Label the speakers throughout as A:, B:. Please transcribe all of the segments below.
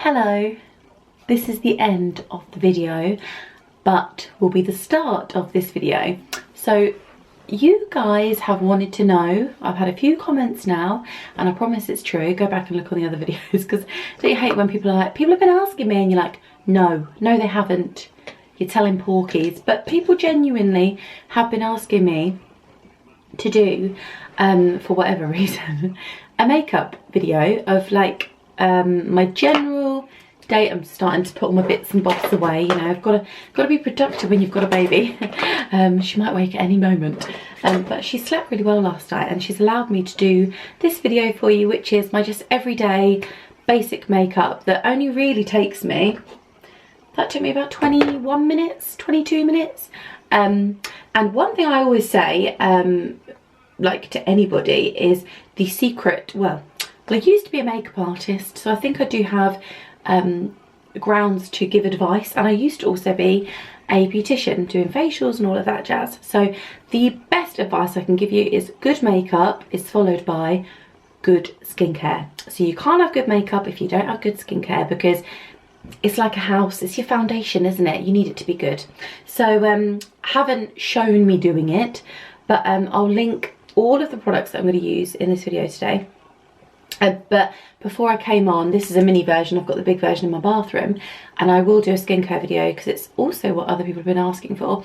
A: Hello, this is the end of the video, but will be the start of this video. So you guys have wanted to know, I've had a few comments now, and I promise it's true, go back and look on the other videos, because don't you hate when people are like, people have been asking me, and you're like, no they haven't, you're telling porkies. But people genuinely have been asking me to do, for whatever reason, a makeup video of like my general day. I'm starting to put all my bits and bobs away, you know. I've got to be productive when you've got a baby. She might wake at any moment, but she slept really well last night, and she's allowed me to do this video for you, which is my just everyday basic makeup that only really takes me, that took me about 21 minutes, 22 minutes. And one thing I always say, like to anybody, is the secret, well, I used to be a makeup artist, so I think I do have grounds to give advice, and I used to also be a beautician doing facials and all of that jazz. So the best advice I can give you is good makeup is followed by good skincare. So you can't have good makeup if you don't have good skincare, because it's like a house, it's your foundation, isn't it? You need it to be good. So haven't shown me doing it, but I'll link all of the products that I'm going to use in this video today. But before I came on, this is a mini version, I've got the big version in my bathroom, and I will do a skincare video because it's also what other people have been asking for.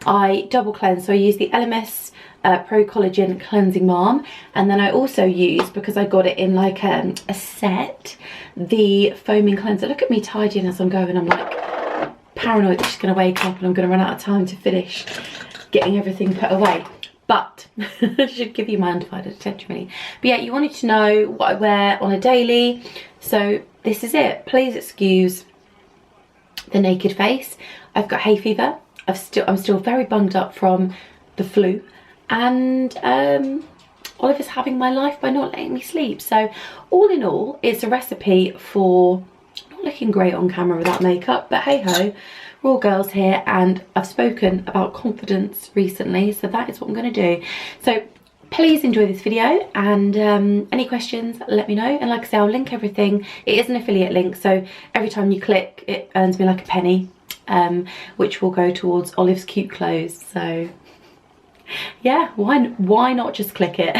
A: I double cleanse, so I use the LMS Pro Collagen Cleansing Balm, and then I also use, because I got it in like a set, the foaming cleanser. Look at me tidying as I'm going. I'm like paranoid that she's going to wake up and I'm going to run out of time to finish getting everything put away. But I should give you my undivided attention, really. But yeah, you wanted to know what I wear on a daily, so this is it. Please excuse the naked face. I've got hay fever. I'm still very bunged up from the flu, and Oliver's having my life by not letting me sleep. So all in all, it's a recipe for not looking great on camera without makeup, but hey ho. We're all girls here, and I've spoken about confidence recently, so that is what I'm going to do. So please enjoy this video, and any questions, let me know. And like I say, I'll link everything. It is an affiliate link, so every time you click, it earns me like a penny, which will go towards Olive's cute clothes. So yeah, why not just click it?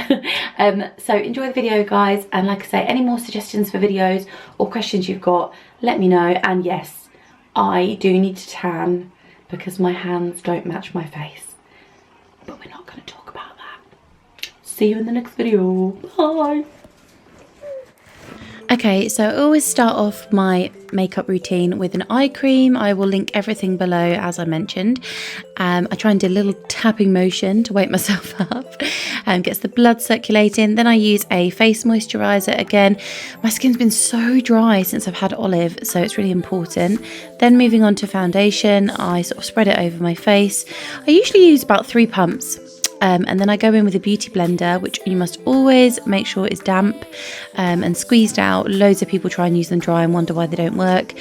A: So enjoy the video, guys, and like I say, any more suggestions for videos or questions you've got, let me know. And yes, I do need to tan because my hands don't match my face, but we're not going to talk about that. See you in the next video. Bye. Okay, so I always start off my makeup routine with an eye cream. I will link everything below, as I mentioned. I try and do a little tapping motion to wake myself up and gets the blood circulating. Then I use a face moisturiser. Again, my skin's been so dry since I've had Olive, so it's really important. Then moving on to foundation, I sort of spread it over my face. I usually use about 3 pumps. And then I go in with a beauty blender, which you must always make sure is damp and squeezed out. Loads of people try and use them dry and wonder why they don't work.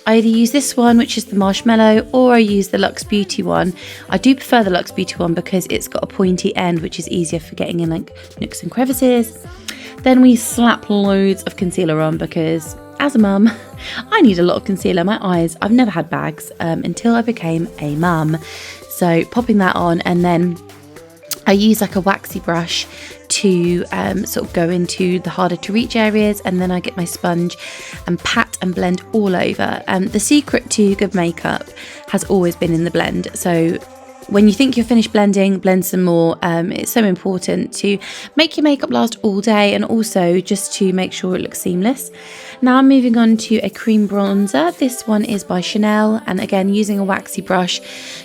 A: I either use this one, which is the marshmallow, or I use the Luxe Beauty one. I do prefer the Luxe Beauty one because it's got a pointy end, which is easier for getting in like nooks and crevices. Then we slap loads of concealer on because as a mum, I need a lot of concealer. My eyes, I've never had bags until I became a mum. So popping that on, and then I use like a waxy brush to sort of go into the harder to reach areas, and then I get my sponge and pat and blend all over. The secret to good makeup has always been in the blend. So when you think you're finished blending, blend some more. It's so important to make your makeup last all day, and also just to make sure it looks seamless. Now I'm moving on to a cream bronzer. This one is by Chanel, and again using a waxy brush,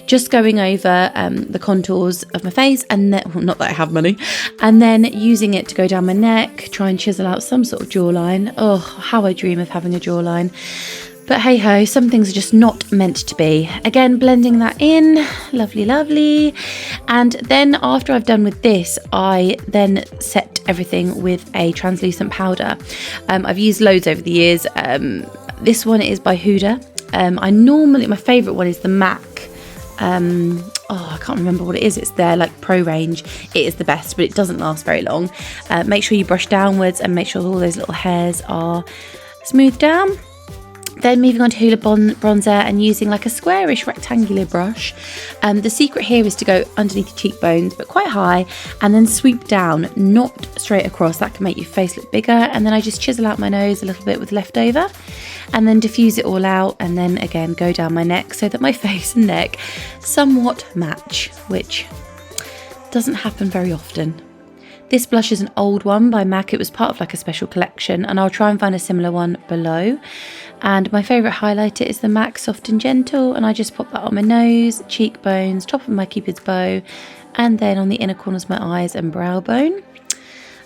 A: just going over the contours of my face, and then, well, not that I have many, and then using it to go down my neck, try and chisel out some sort of jawline. Oh, how I dream of having a jawline. But hey ho, some things are just not meant to be. Again, blending that in, lovely, lovely. And then after I've done with this, I then set everything with a translucent powder. I've used loads over the years. This one is by Huda. My favourite one is the MAC. I can't remember what it is. It's their like pro range. It is the best, but it doesn't last very long. Make sure you brush downwards and make sure all those little hairs are smoothed down. Then moving on to Hoola bronzer and using like a squarish rectangular brush. The secret here is to go underneath your cheekbones, but quite high, and then sweep down, not straight across. That can make your face look bigger. And then I just chisel out my nose a little bit with leftover, and then diffuse it all out, and then again go down my neck so that my face and neck somewhat match, which doesn't happen very often. This blush is an old one by MAC. It was part of like a special collection, and I'll try and find a similar one below. And my favourite highlighter is the MAC Soft and Gentle, and I just pop that on my nose, cheekbones, top of my cupid's bow, and then on the inner corners of my eyes and brow bone.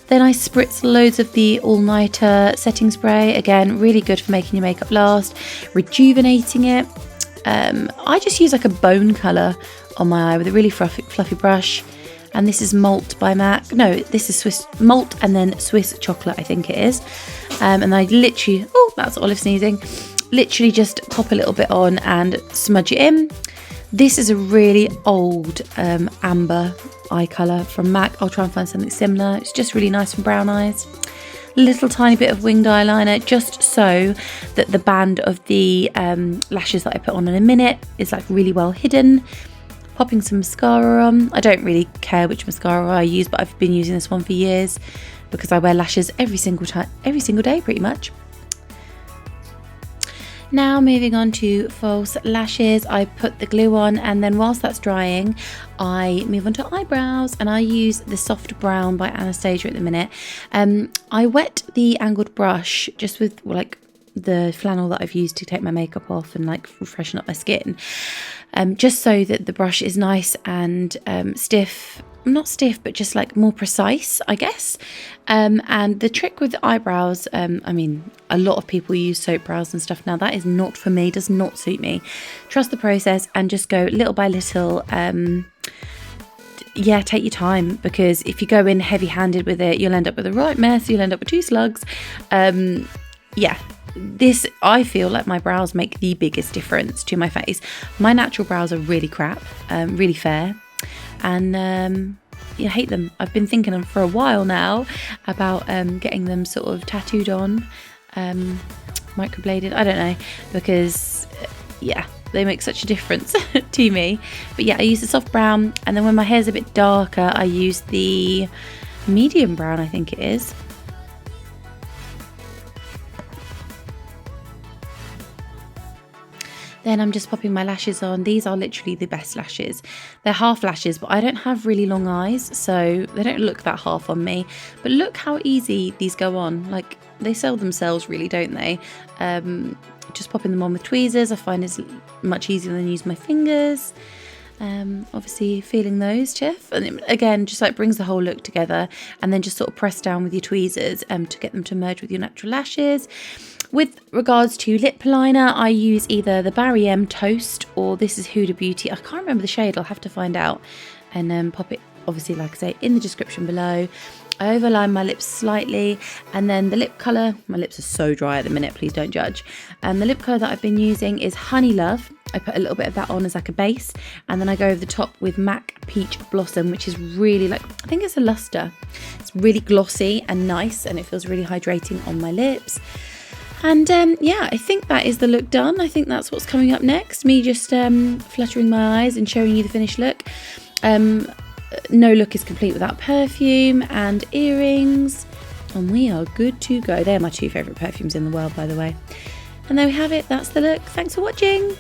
A: Then I spritz loads of the all-nighter setting spray. Again, really good for making your makeup last, rejuvenating it. I just use like a bone colour on my eye with a really fluffy brush. And this is Malt by MAC. No, this is Swiss Malt and then Swiss Chocolate, I think it is. And I literally, oh, that's Olive sneezing. Literally just pop a little bit on and smudge it in. This is a really old amber eye colour from MAC. I'll try and find something similar. It's just really nice for brown eyes. Little tiny bit of winged eyeliner, just so that the band of the lashes that I put on in a minute is like really well hidden. Popping some mascara on. I don't really care which mascara I use, but I've been using this one for years because I wear lashes every single day pretty much. Now moving on to false lashes, I put the glue on, and then whilst that's drying I move on to eyebrows, and I use the Soft Brown by Anastasia at the minute. I wet the angled brush just with like the flannel that I've used to take my makeup off and like freshen up my skin, just so that the brush is nice and stiff, not stiff but just like more precise, I guess. And the trick with the eyebrows, I mean, a lot of people use soap brows and stuff now. That is not for me, does not suit me. Trust the process and just go little by little. Yeah, take your time, because if you go in heavy-handed with it, you'll end up with a right mess. You'll end up with two slugs. Yeah. This, I feel like my brows make the biggest difference to my face. My natural brows are really crap, really fair, and yeah, I hate them. I've been thinking for a while now about getting them sort of tattooed on, microbladed, I don't know, because yeah, they make such a difference to me. But yeah, I use the Soft Brown, and then when my hair's a bit darker I use the medium brown, I think it is. Then I'm just popping my lashes on. These are literally the best lashes. They're half lashes, but I don't have really long eyes, so they don't look that half on me. But look how easy these go on. Like, they sell themselves really, don't they? Just popping them on with tweezers, I find is much easier than using my fingers. Obviously feeling those, Tiff. And it, again, just like brings the whole look together, and then just sort of press down with your tweezers to get them to merge with your natural lashes. With regards to lip liner, I use either the Barry M Toast or this is Huda Beauty. I can't remember the shade, I'll have to find out. And pop it, obviously, like I say, in the description below. I overline my lips slightly, and then the lip colour, my lips are so dry at the minute, please don't judge. And the lip colour that I've been using is Honey Love. I put a little bit of that on as like a base, and then I go over the top with MAC Peach Blossom, which is really like, I think it's a luster. It's really glossy and nice, and it feels really hydrating on my lips. And yeah, I think that is the look done. I think that's what's coming up next. Me just fluttering my eyes and showing you the finished look. No look is complete without perfume and earrings. And we are good to go. They're my two favourite perfumes in the world, by the way. And there we have it. That's the look. Thanks for watching.